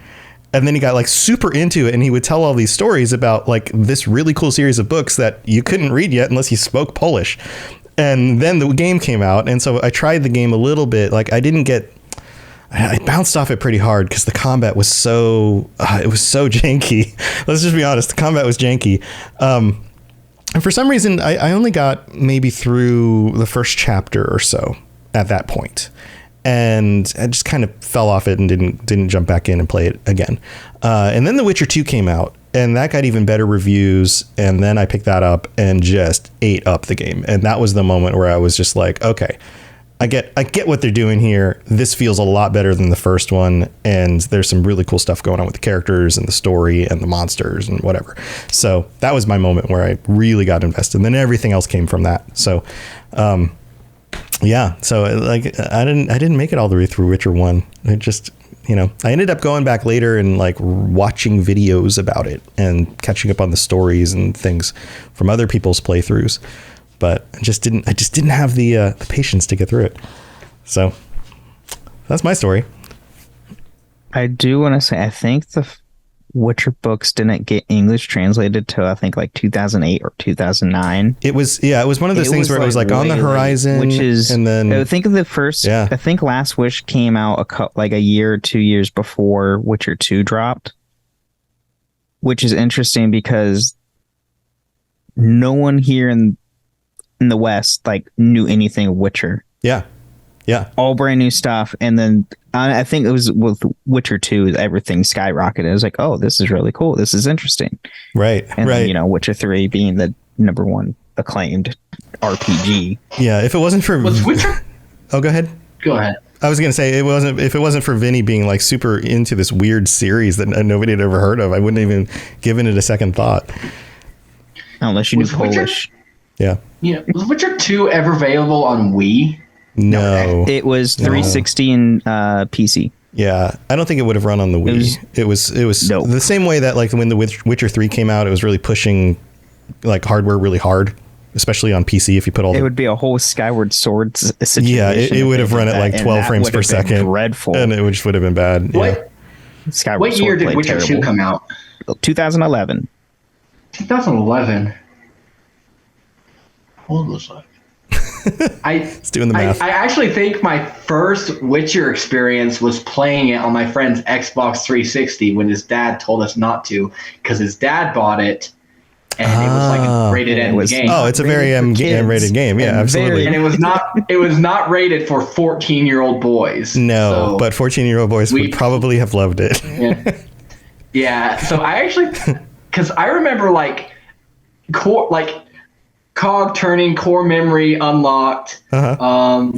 And then he got like super into it, and he would tell all these stories about like this really cool series of books that you couldn't read yet unless you spoke Polish. And then the game came out. And so I tried the game a little bit. Like I bounced off it pretty hard because the combat was it was so janky. Let's just be honest. The combat was janky. And for some reason, I only got maybe through the first chapter or so at that point. And I just kind of fell off it and didn't jump back in and play it again. And then The Witcher 2 came out, and that got even better reviews. And then I picked that up and just ate up the game. And that was the moment where I was just like, okay, I get what they're doing here. This feels a lot better than the first one. And there's some really cool stuff going on with the characters and the story and the monsters and whatever. So that was my moment where I really got invested. And then everything else came from that. So, yeah. So like, I didn't make it all the way through Witcher 1. It just, I ended up going back later and like watching videos about it and catching up on the stories and things from other people's playthroughs. But I just didn't have the patience to get through it. So that's my story.
I do want to say, I think the Witcher books didn't get English translated till I think like 2008 or 2009.
It was one of those things where it was like on the horizon,
which is,
and then
I think the first, I think Last Wish came out a year or 2 years before Witcher 2 dropped, which is interesting because no one here in the West like knew anything of Witcher.
Yeah.
All brand new stuff. And then I think it was with Witcher 2, everything skyrocketed. It was like, oh, this is really cool. This is interesting.
Right.
And then, Witcher 3 being the number one acclaimed RPG.
Yeah. If it wasn't for
Witcher.
Oh, go ahead.
Go ahead.
I was going to say if it wasn't for Vinny being like super into this weird series that nobody had ever heard of, I wouldn't even given it a second thought.
Unless you knew Polish.
Yeah.
Yeah. Was Witcher 2 ever available on Wii?
No.
It was 360 and PC.
Yeah. I don't think it would have run on the Wii. It was the same way that like when the Witcher 3 came out, it was really pushing like hardware really hard, especially on PC if you put all
It would be a whole Skyward Sword situation.
Yeah, it would have run at like 12 frames per second.
Dreadful.
And it just would have been bad.
What year did Witcher 2 come out?
2011.
2011. Hold on a second.
It's doing the math.
I actually think my first Witcher experience was playing it on my friend's Xbox 360 when his dad told us not to because his dad bought it and it was like a rated M game.
Oh, it's a very M-rated game. Yeah, absolutely.
And it was not rated for 14-year-old boys.
No, but 14-year-old boys would probably have loved it.
Yeah. So I actually, because I remember like cog turning, core memory unlocked. Friend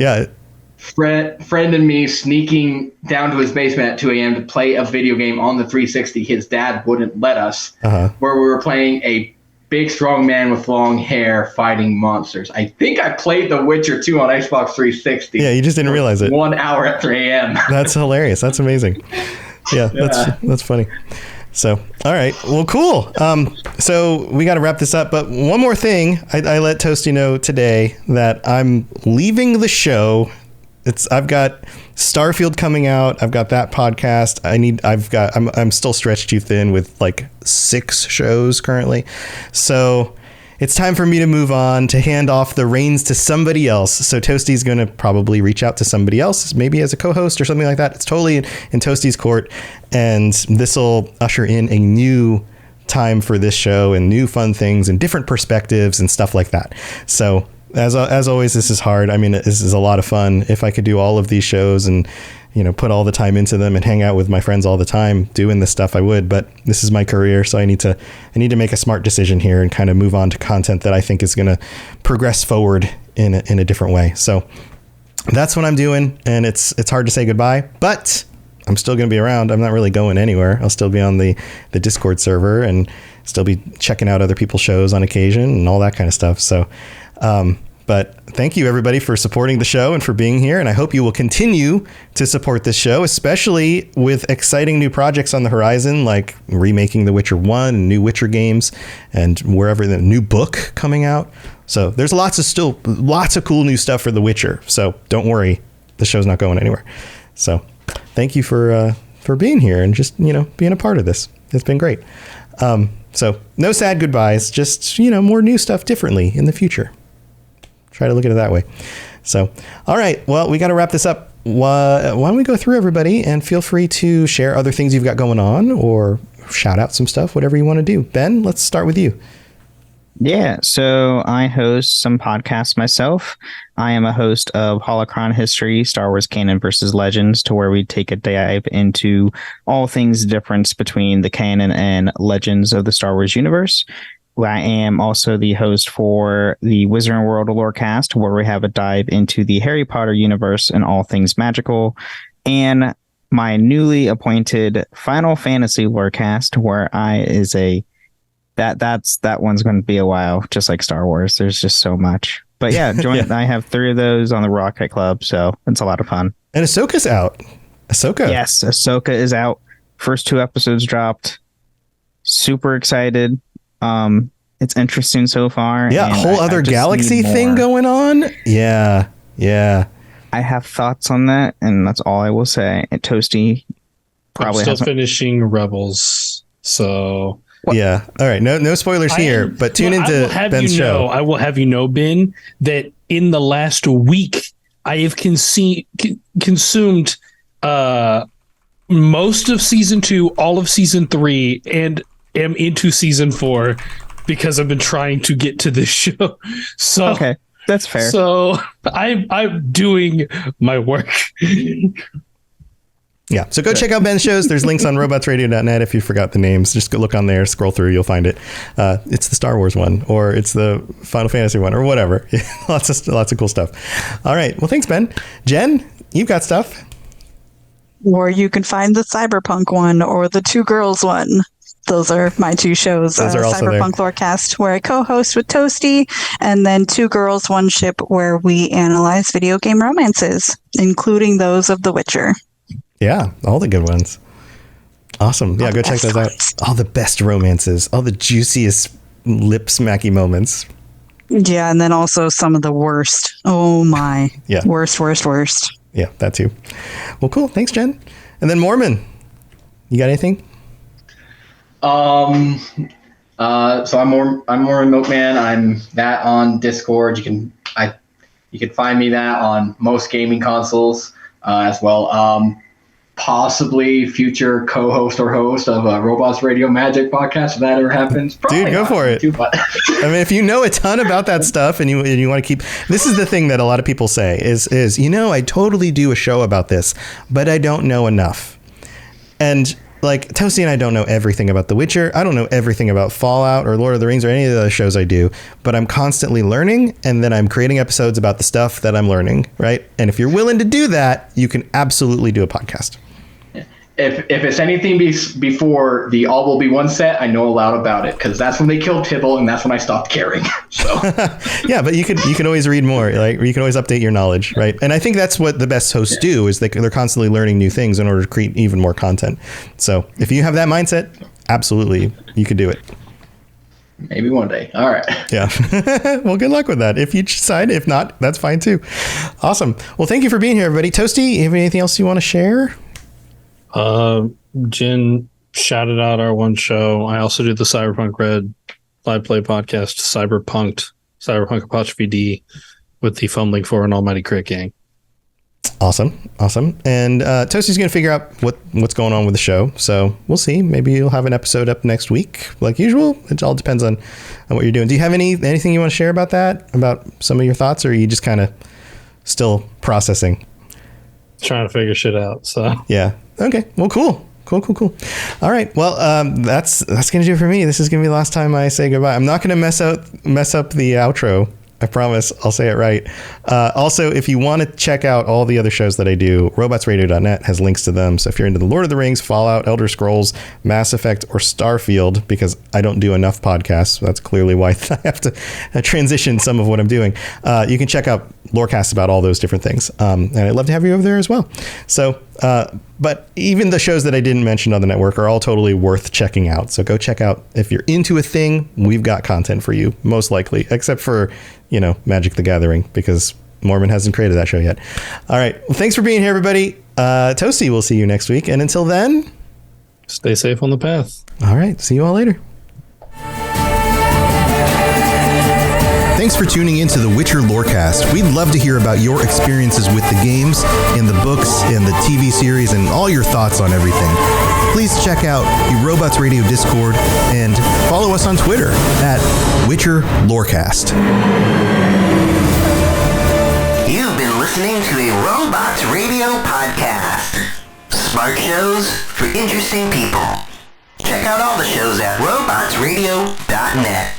and me sneaking down to his basement at 2 a.m. to play a video game on the 360. His dad wouldn't let us. Where we were playing a big, strong man with long hair fighting monsters. I think I played The Witcher 2 on Xbox 360.
Yeah, you just didn't realize it.
1 hour at 3 a.m.
That's hilarious. That's amazing. Yeah, that's funny. So, all right. Well, cool. So we got to wrap this up. But one more thing, I let Toasty know today that I'm leaving the show. I've got Starfield coming out. I've got that podcast. I'm still stretched too thin with like 6 shows currently. So it's time for me to move on, to hand off the reins to somebody else. So Toasty's going to probably reach out to somebody else, maybe as a co-host or something like that. It's totally in Toasty's court. And this will usher in a new time for this show and new fun things and different perspectives and stuff like that. So as always, this is hard. I mean, this is a lot of fun. If I could do all of these shows and, put all the time into them and hang out with my friends all the time doing this stuff, I would, but this is my career. So I need to make a smart decision here and kind of move on to content that I think is going to progress forward in a different way. So that's what I'm doing. And it's hard to say goodbye, but I'm still going to be around. I'm not really going anywhere. I'll still be on the Discord server and still be checking out other people's shows on occasion and all that kind of stuff. So, but thank you everybody for supporting the show and for being here. And I hope you will continue to support this show, especially with exciting new projects on the horizon, like remaking The Witcher 1 and new Witcher games and wherever the new book coming out. So there's lots of cool new stuff for The Witcher. So don't worry, the show's not going anywhere. So thank you for being here and just, being a part of this. It's been great. So no sad goodbyes, just, more new stuff differently in the future. Try to look at it that way. So, all right. Well, we got to wrap this up. Why don't we go through everybody and feel free to share other things you've got going on or shout out some stuff, whatever you want to do. Ben, let's start with you.
Yeah, so I host some podcasts myself. I am a host of Holocron History, Star Wars Canon versus Legends, to where we take a dive into all things difference between the canon and legends of the Star Wars universe. I am also the host for the Wizarding World Lorecast, where we have a dive into the Harry Potter universe and all things magical. And my newly appointed Final Fantasy Lorecast, where that one's going to be a while, just like Star Wars. There's just so much. But yeah,
Yeah.
I have 3 of those on the Rocket Club, so it's a lot of fun.
And Ahsoka's out. Ahsoka.
Yes, Ahsoka is out. First 2 episodes dropped. Super excited. It's interesting so far.
Yeah, a
and
whole
I
other
just
galaxy
need
thing
more.
going on. Yeah.
I have thoughts on that, and that's all I will say. And Toasty probably
I'm still
hasn't.
finishing Rebels, so
Yeah. All right. No spoilers here, but tune into Ben's show.
I will have you know, Ben, that in the last week I have consumed most of season 2, all of season 3, and am into season 4 because I've been trying to get to this show. So
Okay, that's fair.
So I'm doing my work.
Yeah. So go check out Ben's shows. There's links on robotsradio.net if you forgot the names. Just go look on there, scroll through, you'll find it. It's the Star Wars one, or it's the Final Fantasy one, or whatever. lots of cool stuff. All right. Well, thanks, Ben. Jen, you've got stuff.
Or you can find the Cyberpunk one or the Two Girls one. Those are my 2 shows.
Those are also
Cyberpunk Lorecast, where I co-host with Toasty, and then Two Girls, One Ship, where we analyze video game romances, including those of The Witcher.
Yeah. All the good ones. Awesome. Yeah. Go check those out. All the best romances, all the juiciest lip smacky moments.
Yeah, and then also some of the worst. Oh my.
Yeah.
Worst.
Yeah. That too. Well, cool. Thanks, Jen. And then Mormon, you got anything?
So I'm more Milkman. I'm that on Discord. You can find me that on most gaming consoles as well. Possibly future co-host or host of a Robots Radio Magic podcast if that ever happens. Probably
Dude, go
not
for it.
too, but
I mean, if you know a ton about that stuff and you want to keep, this is the thing that a lot of people say is I totally do a show about this, but I don't know enough. And like Toasty and I don't know everything about The Witcher. I don't know everything about Fallout or Lord of the Rings or any of the other shows I do, but I'm constantly learning, and then I'm creating episodes about the stuff that I'm learning, right? And if you're willing to do that, you can absolutely do a podcast.
if it's anything before the All Will Be One set, I know a lot about it because that's when they killed Tibble and that's when I stopped caring. So
yeah, but you can always read more. Like you can always update your knowledge, right? And I think that's what the best hosts do is they're constantly learning new things in order to create even more content. So if you have that mindset, absolutely, you could do it.
Maybe one day. All right.
Yeah. Well, good luck with that. If you decide, if not, that's fine too. Awesome. Well, thank you for being here, everybody. Toasty, you have anything else you want to share?
Jen shouted out our one show. I also do the Cyberpunk Red live play podcast, Cyberpunk apostrophe D, with the Fumbling for an Almighty Crit Gang.
Awesome. And Toasty's going to figure out what's going on with the show. So we'll see. Maybe you'll have an episode up next week, like usual. It all depends on what you're doing. Do you have anything you want to share about that? About some of your thoughts, or are you just kind of still processing?
Trying to figure shit out. So
yeah. Okay. Well, cool. All right. Well, that's going to do it for me. This is going to be the last time I say goodbye. I'm not going to mess up the outro. I promise I'll say it right. Also, if you want to check out all the other shows that I do, robotsradio.net has links to them. So if you're into the Lord of the Rings, Fallout, Elder Scrolls, Mass Effect, or Starfield, because I don't do enough podcasts, so that's clearly why I have to transition some of what I'm doing. You can check out Lorecasts about all those different things. And I'd love to have you over there as well. So, but even the shows that I didn't mention on the network are all totally worth checking out. So go check out, if you're into a thing, we've got content for you, most likely, except for, Magic the Gathering, because Mormon hasn't created that show yet. All right. Well, thanks for being here, everybody. Toasty, we'll see you next week. And until then,
stay safe on the path.
All right. See you all later. Thanks for tuning in to the Witcher Lorecast. We'd love to hear about your experiences with the games and the books and the TV series and all your thoughts on everything. Please check out the Robots Radio Discord and follow us on Twitter at Witcher Lorecast.
You've been listening to a Robots Radio podcast. Smart shows for interesting people. Check out all the shows at robotsradio.net.